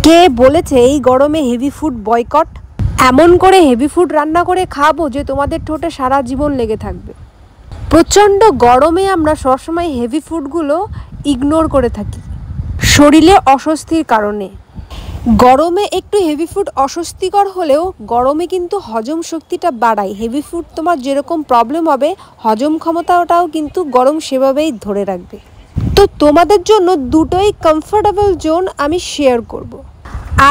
কে বলেছে এই গরমে হেভি ফুড বয়কট? এমন করে হেভি ফুড রান্না করে খাবো যে তোমাদের ঠোঁটে সারা জীবন লেগে থাকবে। প্রচণ্ড গরমে আমরা সবসময় হেভি ফুডগুলো ইগনোর করে থাকি শরীরে অস্বস্তির কারণে। গরমে একটু হেভি ফুড অস্বস্তিকর হলেও গরমে কিন্তু হজম শক্তিটা বাড়ায়। হেভি ফুড তোমার যেরকম প্রবলেম হবে, হজম ক্ষমতাটাও কিন্তু গরম সেভাবেই ধরে রাখবে। তো তোমাদের জন্য দুটোই কমফোর্টেবল জোন আমি শেয়ার করব।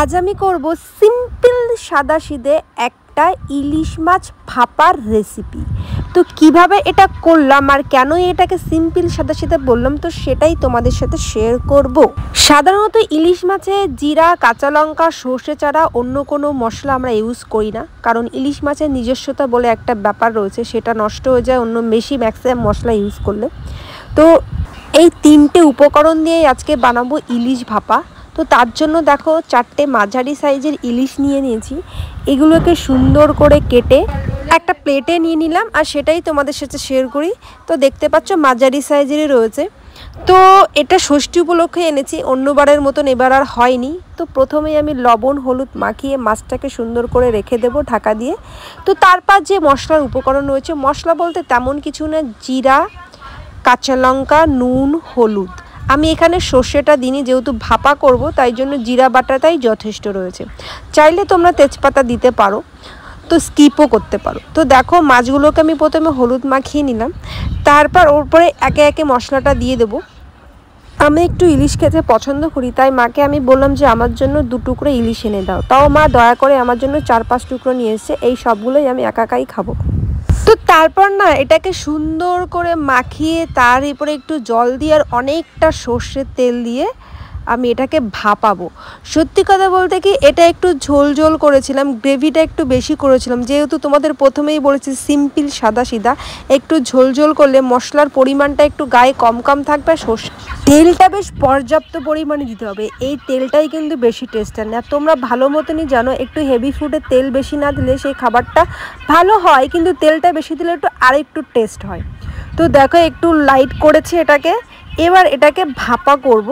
আজ আমি করব সিম্পল সাদাসিধে একটা ইলিশ মাছ ভাপার রেসিপি। তো কিভাবে এটা করলাম আর কেন এটাকে সিম্পল সাদাসিধে বললাম, তো সেটাই তোমাদের সাথে শেয়ার করব। সাধারণত ইলিশ মাছে জিরা, কাঁচা লঙ্কা, সর্ষে ছাড়া অন্য কোনো মশলা আমরা ইউজ করি না, কারণ ইলিশ মাছের নিজস্বতা বলে একটা ব্যাপার রয়েছে, সেটা নষ্ট হয়ে যায় অন্য বেশি ম্যাক্সিমাম মশলা ইউজ করলে। তো এই তিনটে উপকরণ দিয়ে আজকে বানাবো ইলিশ ভাপা। তো তার জন্য দেখো 4টে মাঝারি সাইজের ইলিশ নিয়ে নিয়েছি। এগুলোকে সুন্দর করে কেটে একটা প্লেটে নিয়ে নিলাম আর সেটাই তোমাদের সাথে শেয়ার করি। তো দেখতে পাচ্ছ মাঝারি সাইজেরই রয়েছে। তো এটা ষষ্ঠী উপলক্ষে এনেছি, অন্যবারের মতন এবার আর হয়নি। তো প্রথমেই আমি লবণ হলুদ মাখিয়ে মাছটাকে সুন্দর করে রেখে দেবো ঢাকা দিয়ে। তো তারপর যে মশলার উপকরণ রয়েছে, মশলা বলতে তেমন কিছু না, জিরা, কাঁচা লঙ্কা, নুন, হলুদ। আমি এখানে সর্ষেটা দিইনি, যেহেতু ভাপা করব তাই জন্য জিরা বাটাটাই যথেষ্ট রয়েছে। চাইলে তোমরা তেজপাতা দিতে পারো, তো স্কিপও করতে পারো। তো দেখো মাছগুলোকে আমি প্রথমে হলুদ মাখিয়ে নিলাম, তারপর ওর পরে একে একে মশলাটা দিয়ে দেবো। আমি একটু ইলিশ খেতে পছন্দ করি, তাই মাকে আমি বললাম যে আমার জন্য 2 টুকরো ইলিশ এনে দাও। তাও মা দয়া করে আমার জন্য 4-5 টুকরো নিয়ে এসেছে। এই সবগুলোই আমি একাই খাবো। তো তারপর না এটাকে সুন্দর করে মাখিয়ে তার উপরে একটু জল দিয়ে আর অনেকটা সর্ষের তেল দিয়ে আমি এটাকে ভাপাবো। সত্যি কথা বলতে কি, এটা একটু ঝোল ঝোল করেছিলাম, গ্রেভিটা একটু বেশি করেছিলাম, যেহেতু তোমাদের প্রথমেই বলেছি সিম্পল সাদাসিধা। একটু ঝোল ঝোল করলে মশলার পরিমাণটা একটু গায়ে কম কম থাকবে। সর্ষে তেলটা বেশ পর্যাপ্ত পরিমাণে দিতে হবে, এই তেলটাই কিন্তু বেশি টেস্টার না। তোমরা ভালো মতনই জানো, একটু হেভি ফুডে তেল বেশি না দিলে সেই খাবারটা ভালো হয়, কিন্তু তেলটা বেশি দিলে একটু আরেকটু টেস্ট হয়। তো দেখো একটু লাইট করেছি এটাকে, এবার এটাকে ভাপা করব।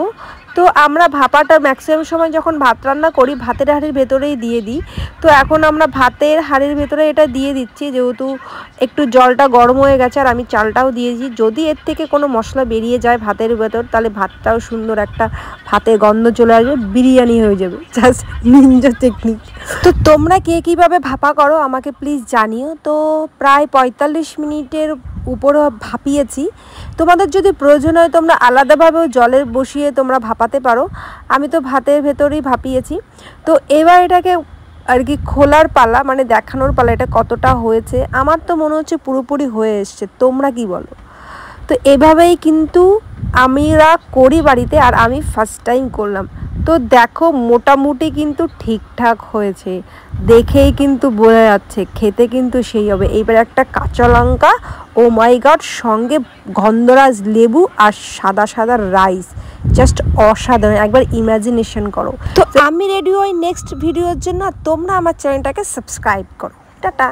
তো আমরা ভাপাটা ম্যাক্সিমাম সময় যখন ভাত রান্না করি ভাতের হাঁড়ির ভেতরেই দিয়ে দিই। তো এখন আমরা ভাতের হাঁড়ির ভেতরে এটা দিয়ে দিচ্ছি, যেহেতু একটু জলটা গরম হয়ে গেছে আর আমি চালটাও দিয়েছি। যদি এর থেকে কোনো মশলা বেরিয়ে যায় ভাতের ভেতর, তাহলে ভাতটাও সুন্দর একটা ভাতের গন্ধ চলে আসবে, বিরিয়ানি হয়ে যাবে। Just Ninja technique. তো তোমরা কে কীভাবে ভাপা করো আমাকে প্লিজ জানিও। তো প্রায় 45 মিনিটের উপরে ভাপিয়েছি। তোমাদের যদি প্রয়োজন হয় তোমরা আলাদাভাবেও জলের বসিয়ে তোমরা ভাপাতে পারো, আমি তো ভাতের ভেতরেই ভাপিয়েছি। তো এবার এটাকে আর কি খোলার পালা, মানে দেখানোর পালা এটা কতটা হয়েছে। আমার তো মনে হচ্ছে পুরোপুরি হয়ে এসছে, তোমরা কি বলো? তো এভাবেই কিন্তু আমরা করি বাড়িতে, আর আমি ফার্স্ট টাইম করলাম। তো দেখো মোটামুটি কিন্তু ঠিকঠাক হয়েছে, দেখেই কিন্তু বোঝা যাচ্ছে, খেতে কিন্তু সেই হবে। এইবার একটা কাঁচা লঙ্কা, ও মাই গড, সঙ্গে গন্ধরাজ লেবু আর সাদা সাদা রাইস, জাস্ট অসাধারণ, একবার ইমাজিনেশন করো। তো আমি রেডি হই নেক্সট ভিডিওর জন্য, তোমরা আমার চ্যানেলটাকে সাবস্ক্রাইব করো। টাটা।